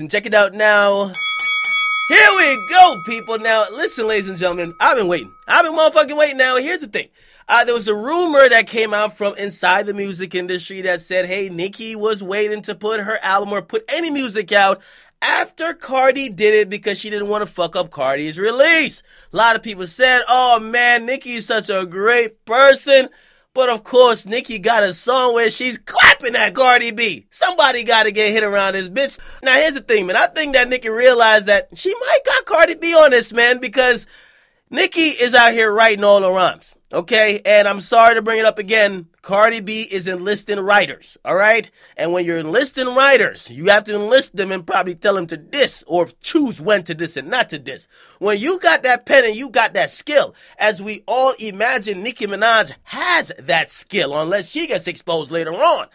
Check it out now. Here we go, people. Now, listen, ladies and gentlemen, I've been waiting. I've been motherfucking waiting now. Here's the thing. There was a rumor that came out from inside the music industry that said, hey, Nicki was waiting to put her album or put any music out after Cardi did it because she didn't want to fuck up Cardi's release. A lot of people said, oh man, Nicki's such a great person. But of course, Nicki got a song where she's clapping at Cardi B. Somebody got to get hit around this bitch. Now here's the thing, man. I think that Nicki realized that she might got Cardi B on this, man, because Nicki is out here writing all the rhymes. Okay, and I'm sorry to bring it up again. Cardi B is enlisting writers, all right? And when you're enlisting writers, you have to enlist them and probably tell them to diss or choose when to diss and not to diss. When you got that pen and you got that skill, as we all imagine Nicki Minaj has that skill unless she gets exposed later on.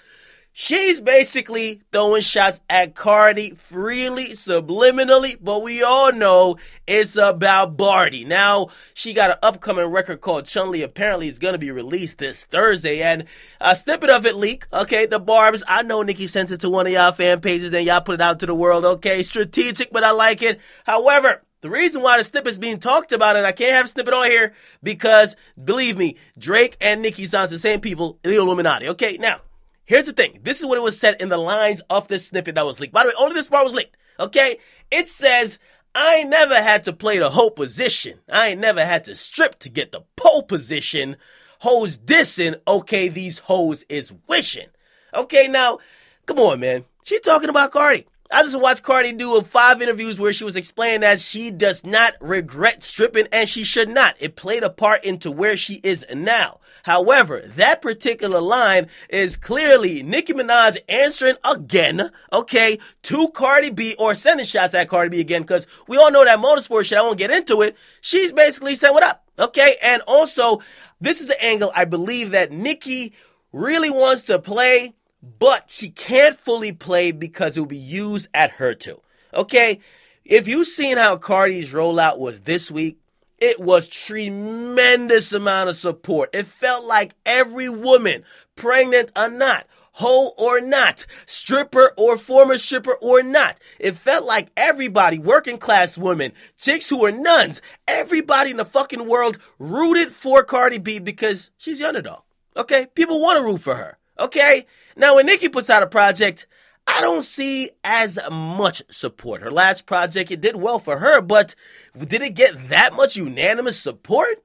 She's basically throwing shots at Cardi freely, subliminally, but we all know it's about Barty. Now, she got an upcoming record called Chun-Li. Apparently, it's going to be released this Thursday, and a snippet of it leaked. Okay, the barbs, I know Nicki sent it to one of y'all fan pages, and y'all put it out to the world. Okay, strategic, but I like it. However, the reason why the snippet's being talked about, and I can't have a snippet on here, because, believe me, Drake and Nicki sound the same people, the Illuminati. Okay, now, here's the thing. This is what it was said in the lines of this snippet that was leaked. By the way, only this part was leaked, okay? It says, I ain't never had to play the hoe position. I ain't never had to strip to get the pole position. Hoes dissing, okay, these hoes is wishing. Okay, now, come on, man. She talking about Cardi. I just watched Cardi do 5 interviews where she was explaining that she does not regret stripping and she should not. It played a part into where she is now. However, that particular line is clearly Nicki Minaj answering again, okay, to Cardi B or sending shots at Cardi B again because we all know that motorsport shit, I won't get into it. She's basically saying what up, okay? And also, this is an angle I believe that Nicki really wants to play, but she can't fully play because it will be used at her too. Okay? If you've seen how Cardi's rollout was this week, it was tremendous amount of support. It felt like every woman, pregnant or not, hoe or not, stripper or former stripper or not, it felt like everybody, working class women, chicks who are nuns, everybody in the fucking world rooted for Cardi B because she's the underdog. Okay? People want to root for her. Okay? Now, when Nicki puts out a project, I don't see as much support. Her last project, it did well for her, but did it get that much unanimous support?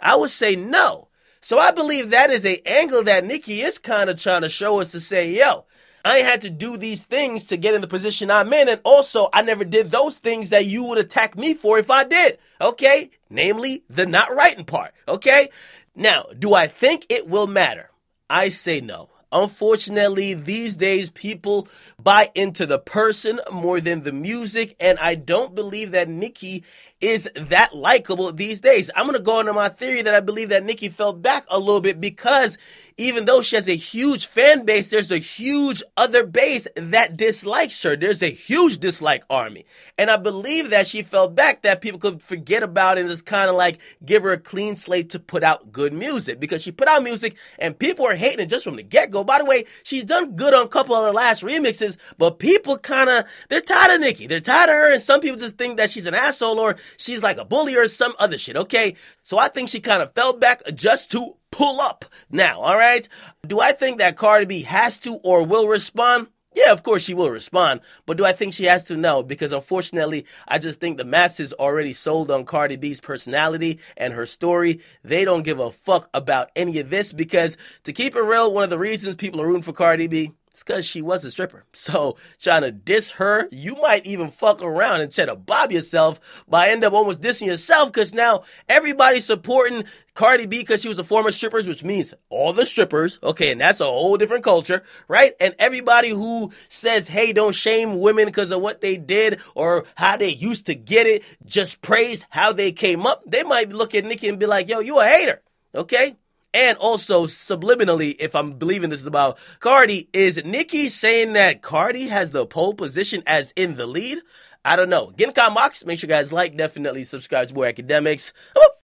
I would say no. So I believe that is an angle that Nicki is kind of trying to show us to say, yo, I ain't had to do these things to get in the position I'm in, and also I never did those things that you would attack me for if I did, okay? Namely, the not writing part, okay? Now, do I think it will matter? I say no. Unfortunately, these days, people buy into the person more than the music, and I don't believe that Nicki is that likable these days. I'm going to go into my theory that I believe that Nicki fell back a little bit because even though she has a huge fan base, there's a huge other base that dislikes her. There's a huge dislike army. And I believe that she fell back, that people could forget about it and just kind of like give her a clean slate to put out good music. Because she put out music and people are hating it just from the get-go. By the way, she's done good on a couple of the last remixes, but people kind of, they're tired of Nicki. They're tired of her, and some people just think that she's an asshole or she's like a bully or some other shit, okay? So I think she kind of fell back just to pull up now, all right? Do I think that Cardi B has to or will respond? Yeah, of course she will respond, but do I think she has to? No, because unfortunately, I just think the masses already sold on Cardi B's personality and her story. They don't give a fuck about any of this because, to keep it real, one of the reasons people are rooting for Cardi B, it's because she was a stripper. So trying to diss her, you might even fuck around and try to bob yourself by end up almost dissing yourself because now everybody's supporting Cardi B because she was a former stripper, which means all the strippers. Okay, and that's a whole different culture, right? And everybody who says, hey, don't shame women because of what they did or how they used to get it, just praise how they came up. They might look at Nicki and be like, yo, you a hater, okay? And also, subliminally, if I'm believing this is about Cardi, is Nicki saying that Cardi has the pole position as in the lead? I don't know. Get in the comment box. Make sure you guys like, definitely subscribe to more Akademiks.